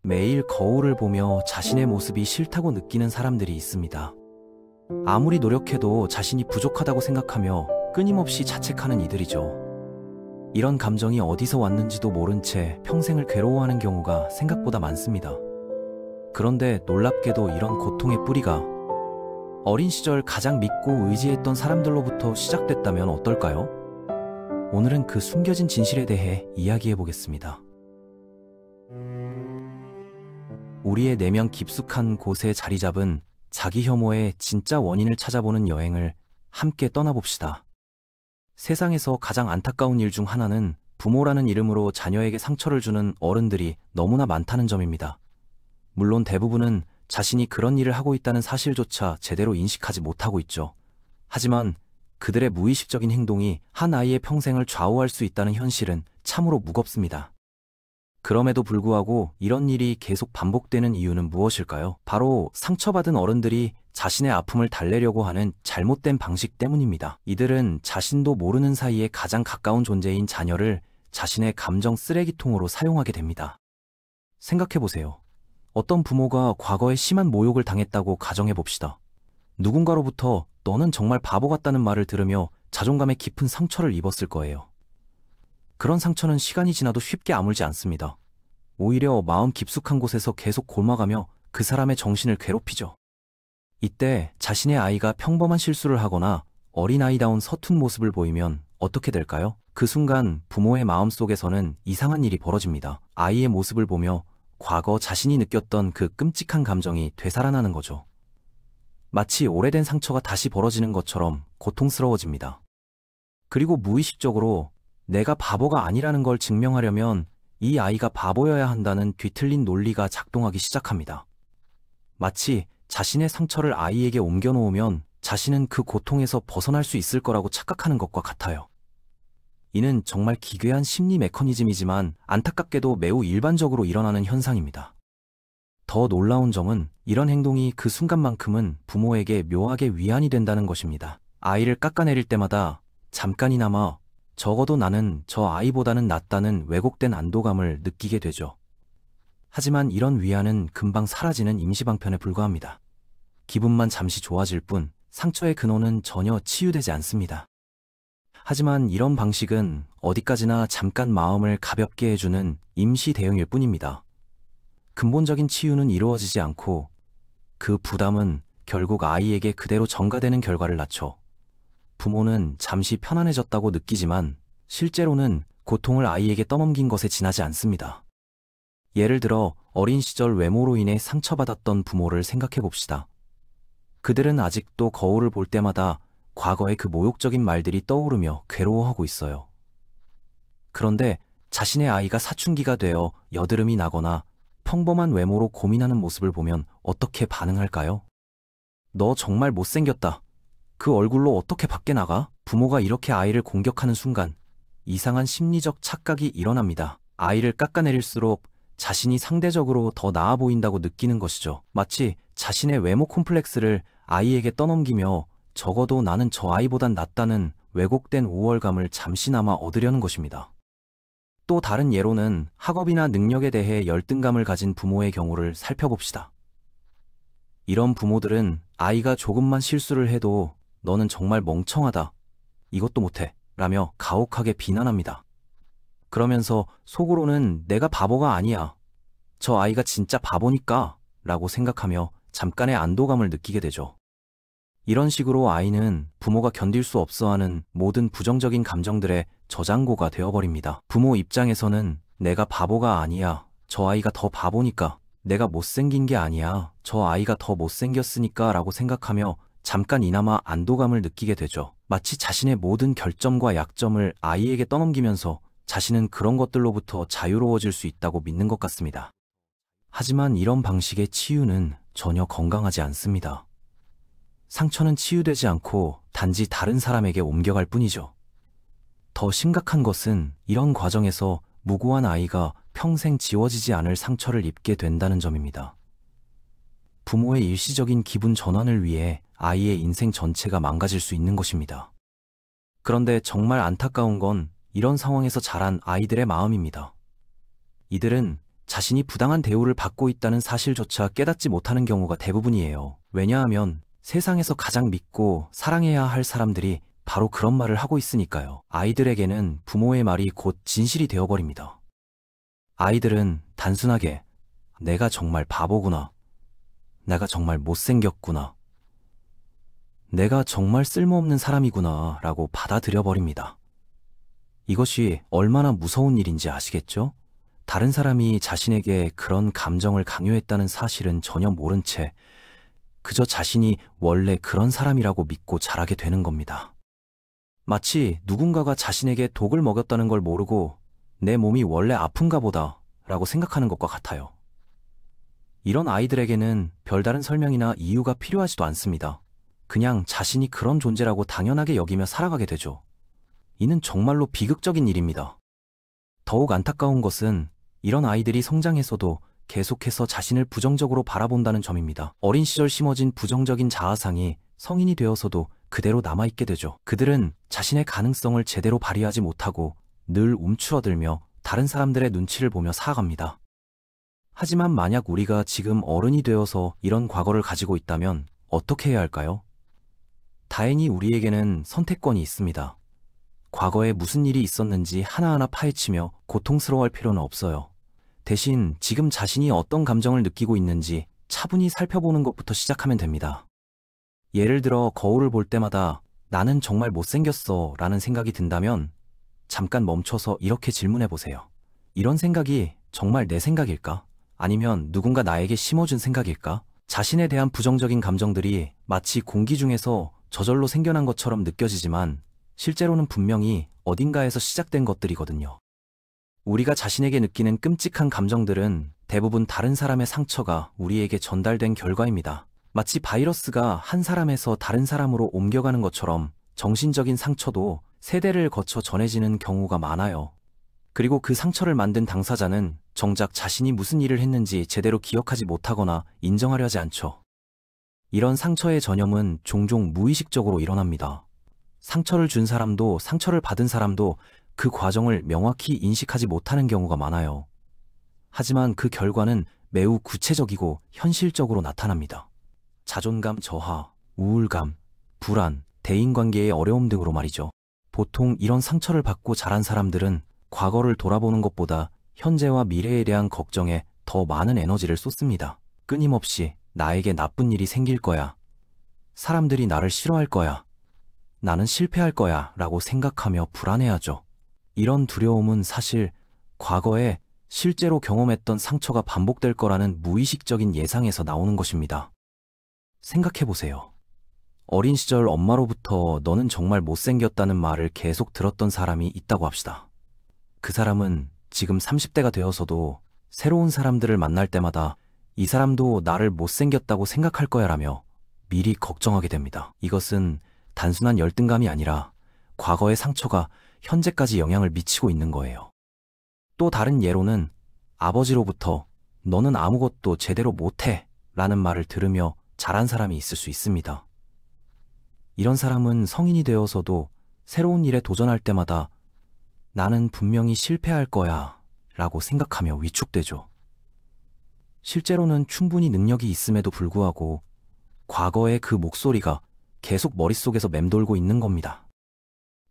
매일 거울을 보며 자신의 모습이 싫다고 느끼는 사람들이 있습니다. 아무리 노력해도 자신이 부족하다고 생각하며 끊임없이 자책하는 이들이죠. 이런 감정이 어디서 왔는지도 모른 채 평생을 괴로워하는 경우가 생각보다 많습니다. 그런데 놀랍게도 이런 고통의 뿌리가 어린 시절 가장 믿고 의지했던 사람들로부터 시작됐다면 어떨까요? 오늘은 그 숨겨진 진실에 대해 이야기해 보겠습니다. 우리의 내면 깊숙한 곳에 자리 잡은 자기 혐오의 진짜 원인을 찾아보는 여행을 함께 떠나봅시다. 세상에서 가장 안타까운 일 중 하나는 부모라는 이름으로 자녀에게 상처를 주는 어른들이 너무나 많다는 점입니다. 물론 대부분은 자신이 그런 일을 하고 있다는 사실조차 제대로 인식하지 못하고 있죠. 하지만 그들의 무의식적인 행동이 한 아이의 평생을 좌우할 수 있다는 현실은 참으로 무겁습니다. 그럼에도 불구하고 이런 일이 계속 반복되는 이유는 무엇일까요? 바로 상처받은 어른들이 자신의 아픔을 달래려고 하는 잘못된 방식 때문입니다. 이들은 자신도 모르는 사이에 가장 가까운 존재인 자녀를 자신의 감정 쓰레기통으로 사용하게 됩니다. 생각해보세요. 어떤 부모가 과거에 심한 모욕을 당했다고 가정해봅시다. 누군가로부터 너는 정말 바보 같다는 말을 들으며 자존감에 깊은 상처를 입었을 거예요. 그런 상처는 시간이 지나도 쉽게 아물지 않습니다. 오히려 마음 깊숙한 곳에서 계속 곪아가며 그 사람의 정신을 괴롭히죠. 이때 자신의 아이가 평범한 실수를 하거나 어린아이다운 서툰 모습을 보이면 어떻게 될까요? 그 순간 부모의 마음속에서는 이상한 일이 벌어집니다. 아이의 모습을 보며 과거 자신이 느꼈던 그 끔찍한 감정이 되살아나는 거죠. 마치 오래된 상처가 다시 벌어지는 것처럼 고통스러워집니다. 그리고 무의식적으로 내가 바보가 아니라는 걸 증명하려면 이 아이가 바보여야 한다는 뒤틀린 논리가 작동하기 시작합니다. 마치 자신의 상처를 아이에게 옮겨놓으면 자신은 그 고통에서 벗어날 수 있을 거라고 착각하는 것과 같아요. 이는 정말 기괴한 심리 메커니즘이지만 안타깝게도 매우 일반적으로 일어나는 현상입니다. 더 놀라운 점은 이런 행동이 그 순간만큼은 부모에게 묘하게 위안이 된다는 것입니다. 아이를 깎아내릴 때마다 잠깐이나마 적어도 나는 저 아이보다는 낫다는 왜곡된 안도감을 느끼게 되죠. 하지만 이런 위안은 금방 사라지는 임시방편에 불과합니다. 기분만 잠시 좋아질 뿐 상처의 근원은 전혀 치유되지 않습니다. 하지만 이런 방식은 어디까지나 잠깐 마음을 가볍게 해주는 임시 대응일 뿐입니다. 근본적인 치유는 이루어지지 않고 그 부담은 결국 아이에게 그대로 전가되는 결과를 낳죠. 부모는 잠시 편안해졌다고 느끼지만 실제로는 고통을 아이에게 떠넘긴 것에 지나지 않습니다. 예를 들어 어린 시절 외모로 인해 상처받았던 부모를 생각해 봅시다. 그들은 아직도 거울을 볼 때마다 과거의 그 모욕적인 말들이 떠오르며 괴로워하고 있어요. 그런데 자신의 아이가 사춘기가 되어 여드름이 나거나 평범한 외모로 고민하는 모습을 보면 어떻게 반응할까요? 너 정말 못생겼다. 그 얼굴로 어떻게 밖에 나가? 부모가 이렇게 아이를 공격하는 순간 이상한 심리적 착각이 일어납니다. 아이를 깎아내릴수록 자신이 상대적으로 더 나아 보인다고 느끼는 것이죠. 마치 자신의 외모 콤플렉스를 아이에게 떠넘기며 적어도 나는 저 아이보단 낫다는 왜곡된 우월감을 잠시나마 얻으려는 것입니다. 또 다른 예로는 학업이나 능력에 대해 열등감을 가진 부모의 경우를 살펴봅시다. 이런 부모들은 아이가 조금만 실수를 해도 너는 정말 멍청하다. 이것도 못해. 라며 가혹하게 비난합니다. 그러면서 속으로는 내가 바보가 아니야. 저 아이가 진짜 바보니까 라고 생각하며 잠깐의 안도감을 느끼게 되죠. 이런 식으로 아이는 부모가 견딜 수 없어하는 모든 부정적인 감정들의 저장고가 되어버립니다. 부모 입장에서는 내가 바보가 아니야. 저 아이가 더 바보니까. 내가 못생긴 게 아니야. 저 아이가 더 못생겼으니까 라고 생각하며 잠깐 이나마 안도감을 느끼게 되죠. 마치 자신의 모든 결점과 약점을 아이에게 떠넘기면서 자신은 그런 것들로부터 자유로워질 수 있다고 믿는 것 같습니다. 하지만 이런 방식의 치유는 전혀 건강하지 않습니다. 상처는 치유되지 않고 단지 다른 사람에게 옮겨갈 뿐이죠. 더 심각한 것은 이런 과정에서 무고한 아이가 평생 지워지지 않을 상처를 입게 된다는 점입니다. 부모의 일시적인 기분 전환을 위해 아이의 인생 전체가 망가질 수 있는 것입니다. 그런데 정말 안타까운 건 이런 상황에서 자란 아이들의 마음입니다. 이들은 자신이 부당한 대우를 받고 있다는 사실조차 깨닫지 못하는 경우가 대부분이에요. 왜냐하면 세상에서 가장 믿고 사랑해야 할 사람들이 바로 그런 말을 하고 있으니까요. 아이들에게는 부모의 말이 곧 진실이 되어버립니다. 아이들은 단순하게 내가 정말 바보구나, 내가 정말 못생겼구나, 내가 정말 쓸모없는 사람이구나 라고 받아들여버립니다. 이것이 얼마나 무서운 일인지 아시겠죠? 다른 사람이 자신에게 그런 감정을 강요했다는 사실은 전혀 모른 채 그저 자신이 원래 그런 사람이라고 믿고 자라게 되는 겁니다. 마치 누군가가 자신에게 독을 먹였다는 걸 모르고 내 몸이 원래 아픈가 보다 라고 생각하는 것과 같아요. 이런 아이들에게는 별다른 설명이나 이유가 필요하지도 않습니다. 그냥 자신이 그런 존재라고 당연하게 여기며 살아가게 되죠. 이는 정말로 비극적인 일입니다. 더욱 안타까운 것은 이런 아이들이 성장해서도 계속해서 자신을 부정적으로 바라본다는 점입니다. 어린 시절 심어진 부정적인 자아상이 성인이 되어서도 그대로 남아있게 되죠. 그들은 자신의 가능성을 제대로 발휘하지 못하고 늘 움츠러들며 다른 사람들의 눈치를 보며 살아갑니다. 하지만 만약 우리가 지금 어른이 되어서 이런 과거를 가지고 있다면 어떻게 해야 할까요? 다행히 우리에게는 선택권이 있습니다. 과거에 무슨 일이 있었는지 하나하나 파헤치며 고통스러워할 필요는 없어요. 대신 지금 자신이 어떤 감정을 느끼고 있는지 차분히 살펴보는 것부터 시작하면 됩니다. 예를 들어 거울을 볼 때마다 나는 정말 못생겼어 라는 생각이 든다면 잠깐 멈춰서 이렇게 질문해 보세요. 이런 생각이 정말 내 생각일까? 아니면 누군가 나에게 심어준 생각일까? 자신에 대한 부정적인 감정들이 마치 공기 중에서 저절로 생겨난 것처럼 느껴지지만 실제로는 분명히 어딘가에서 시작된 것들이거든요. 우리가 자신에게 느끼는 끔찍한 감정들은 대부분 다른 사람의 상처가 우리에게 전달된 결과입니다. 마치 바이러스가 한 사람에서 다른 사람으로 옮겨가는 것처럼 정신적인 상처도 세대를 거쳐 전해지는 경우가 많아요. 그리고 그 상처를 만든 당사자는 정작 자신이 무슨 일을 했는지 제대로 기억하지 못하거나 인정하려 하지 않죠. 이런 상처의 전염은 종종 무의식적으로 일어납니다. 상처를 준 사람도 상처를 받은 사람도 그 과정을 명확히 인식하지 못하는 경우가 많아요. 하지만 그 결과는 매우 구체적이고 현실적으로 나타납니다. 자존감 저하, 우울감, 불안, 대인관계의 어려움 등으로 말이죠. 보통 이런 상처를 받고 자란 사람들은 과거를 돌아보는 것보다 현재와 미래에 대한 걱정에 더 많은 에너지를 쏟습니다. 끊임없이 나에게 나쁜 일이 생길 거야, 사람들이 나를 싫어할 거야, 나는 실패할 거야 라고 생각하며 불안해하죠. 이런 두려움은 사실 과거에 실제로 경험했던 상처가 반복될 거라는 무의식적인 예상에서 나오는 것입니다. 생각해보세요. 어린 시절 엄마로부터 너는 정말 못생겼다는 말을 계속 들었던 사람이 있다고 합시다. 그 사람은 지금 30대가 되어서도 새로운 사람들을 만날 때마다 이 사람도 나를 못생겼다고 생각할 거야 라며 미리 걱정하게 됩니다. 이것은 단순한 열등감이 아니라 과거의 상처가 현재까지 영향을 미치고 있는 거예요. 또 다른 예로는 아버지로부터 너는 아무것도 제대로 못해 라는 말을 들으며 자란 사람이 있을 수 있습니다. 이런 사람은 성인이 되어서도 새로운 일에 도전할 때마다 나는 분명히 실패할 거야 라고 생각하며 위축되죠. 실제로는 충분히 능력이 있음에도 불구하고 과거의 그 목소리가 계속 머릿속에서 맴돌고 있는 겁니다.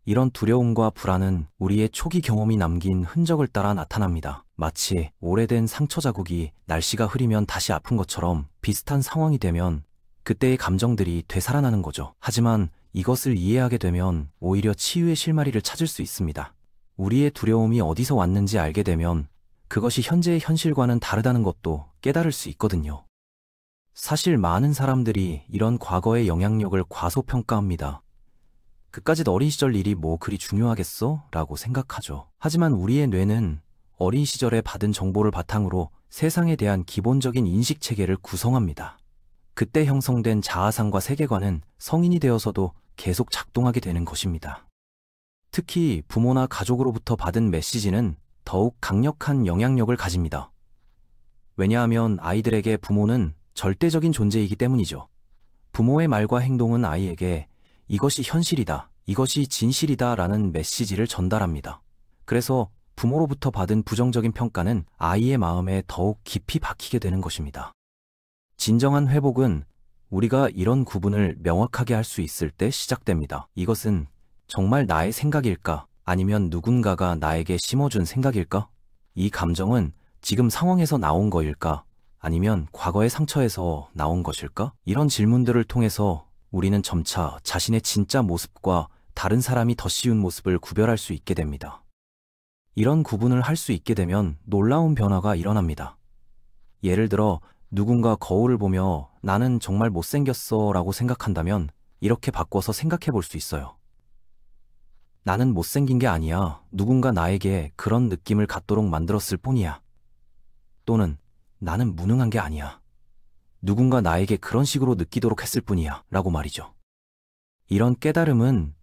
이런 두려움과 불안은 우리의 초기 경험이 남긴 흔적을 따라 나타납니다. 마치 오래된 상처 자국이 날씨가 흐리면 다시 아픈 것처럼 비슷한 상황이 되면 그때의 감정들이 되살아나는 거죠. 하지만 이것을 이해하게 되면 오히려 치유의 실마리를 찾을 수 있습니다. 우리의 두려움이 어디서 왔는지 알게 되면 그것이 현재의 현실과는 다르다는 것도 깨달을 수 있거든요. 사실 많은 사람들이 이런 과거의 영향력을 과소평가합니다. 그까짓 어린 시절 일이 뭐 그리 중요하겠어? 라고 생각하죠. 하지만 우리의 뇌는 어린 시절에 받은 정보를 바탕으로 세상에 대한 기본적인 인식 체계를 구성합니다. 그때 형성된 자아상과 세계관은 성인이 되어서도 계속 작동하게 되는 것입니다. 특히 부모나 가족으로부터 받은 메시지는 더욱 강력한 영향력을 가집니다. 왜냐하면 아이들에게 부모는 절대적인 존재이기 때문이죠. 부모의 말과 행동은 아이에게 이것이 현실이다, 이것이 진실이다 라는 메시지를 전달합니다. 그래서 부모로부터 받은 부정적인 평가는 아이의 마음에 더욱 깊이 박히게 되는 것입니다. 진정한 회복은 우리가 이런 구분을 명확하게 할 수 있을 때 시작됩니다. 이것은 정말 나의 생각일까? 아니면 누군가가 나에게 심어준 생각일까? 이 감정은 지금 상황에서 나온 거일까? 아니면 과거의 상처에서 나온 것일까? 이런 질문들을 통해서 우리는 점차 자신의 진짜 모습과 다른 사람이 더 씌운 모습을 구별할 수 있게 됩니다. 이런 구분을 할 수 있게 되면 놀라운 변화가 일어납니다. 예를 들어 누군가 거울을 보며 나는 정말 못생겼어 라고 생각한다면 이렇게 바꿔서 생각해 볼 수 있어요. 나는 못생긴 게 아니야. 누군가 나에게 그런 느낌을 갖도록 만들었을 뿐이야. 또는 나는 무능한 게 아니야. 누군가 나에게 그런 식으로 느끼도록 했을 뿐이야. 라고 말이죠. 이런 깨달음은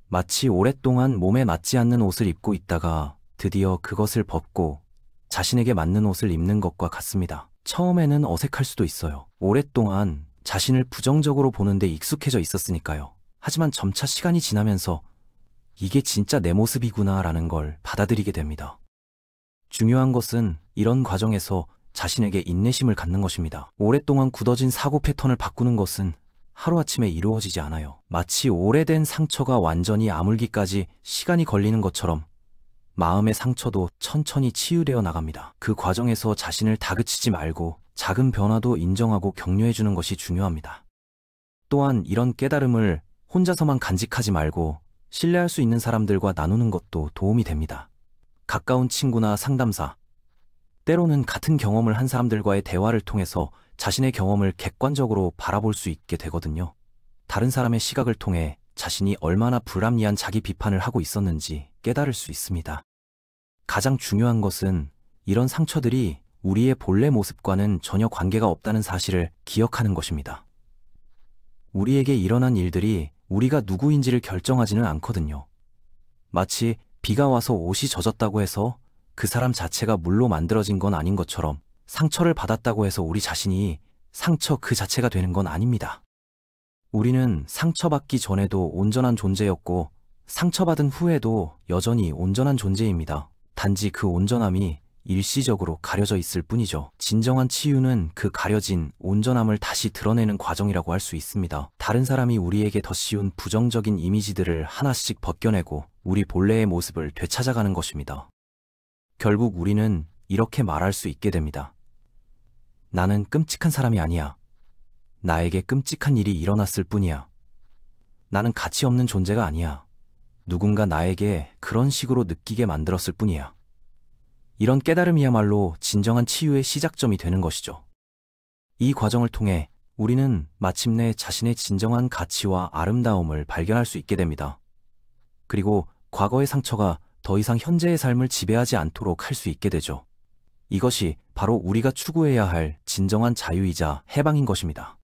마치 오랫동안 몸에 맞지 않는 옷을 입고 있다가 드디어 그것을 벗고 자신에게 맞는 옷을 입는 것과 같습니다. 처음에는 어색할 수도 있어요. 오랫동안 자신을 부정적으로 보는데 익숙해져 있었으니까요. 하지만 점차 시간이 지나면서 이게 진짜 내 모습이구나 라는 걸 받아들이게 됩니다. 중요한 것은 이런 과정에서 자신에게 인내심을 갖는 것입니다. 오랫동안 굳어진 사고 패턴을 바꾸는 것은 하루아침에 이루어지지 않아요. 마치 오래된 상처가 완전히 아물기까지 시간이 걸리는 것처럼 마음의 상처도 천천히 치유되어 나갑니다. 그 과정에서 자신을 다그치지 말고 작은 변화도 인정하고 격려해주는 것이 중요합니다. 또한 이런 깨달음을 혼자서만 간직하지 말고 신뢰할 수 있는 사람들과 나누는 것도 도움이 됩니다. 가까운 친구나 상담사, 때로는 같은 경험을 한 사람들과의 대화를 통해서 자신의 경험을 객관적으로 바라볼 수 있게 되거든요. 다른 사람의 시각을 통해 자신이 얼마나 불합리한 자기 비판을 하고 있었는지 깨달을 수 있습니다. 가장 중요한 것은 이런 상처들이 우리의 본래 모습과는 전혀 관계가 없다는 사실을 기억하는 것입니다. 우리에게 일어난 일들이 우리가 누구인지를 결정하지는 않거든요. 마치 비가 와서 옷이 젖었다고 해서 그 사람 자체가 물로 만들어진 건 아닌 것처럼 상처를 받았다고 해서 우리 자신이 상처 그 자체가 되는 건 아닙니다. 우리는 상처받기 전에도 온전한 존재였고 상처받은 후에도 여전히 온전한 존재입니다. 단지 그 온전함이 일시적으로 가려져 있을 뿐이죠. 진정한 치유는 그 가려진 온전함을 다시 드러내는 과정이라고 할 수 있습니다. 다른 사람이 우리에게 더 씌운 부정적인 이미지들을 하나씩 벗겨내고 우리 본래의 모습을 되찾아가는 것입니다. 결국 우리는 이렇게 말할 수 있게 됩니다. 나는 끔찍한 사람이 아니야. 나에게 끔찍한 일이 일어났을 뿐이야. 나는 가치 없는 존재가 아니야. 누군가 나에게 그런 식으로 느끼게 만들었을 뿐이야. 이런 깨달음이야말로 진정한 치유의 시작점이 되는 것이죠. 이 과정을 통해 우리는 마침내 자신의 진정한 가치와 아름다움을 발견할 수 있게 됩니다. 그리고 과거의 상처가 더 이상 현재의 삶을 지배하지 않도록 할 수 있게 되죠. 이것이 바로 우리가 추구해야 할 진정한 자유이자 해방인 것입니다.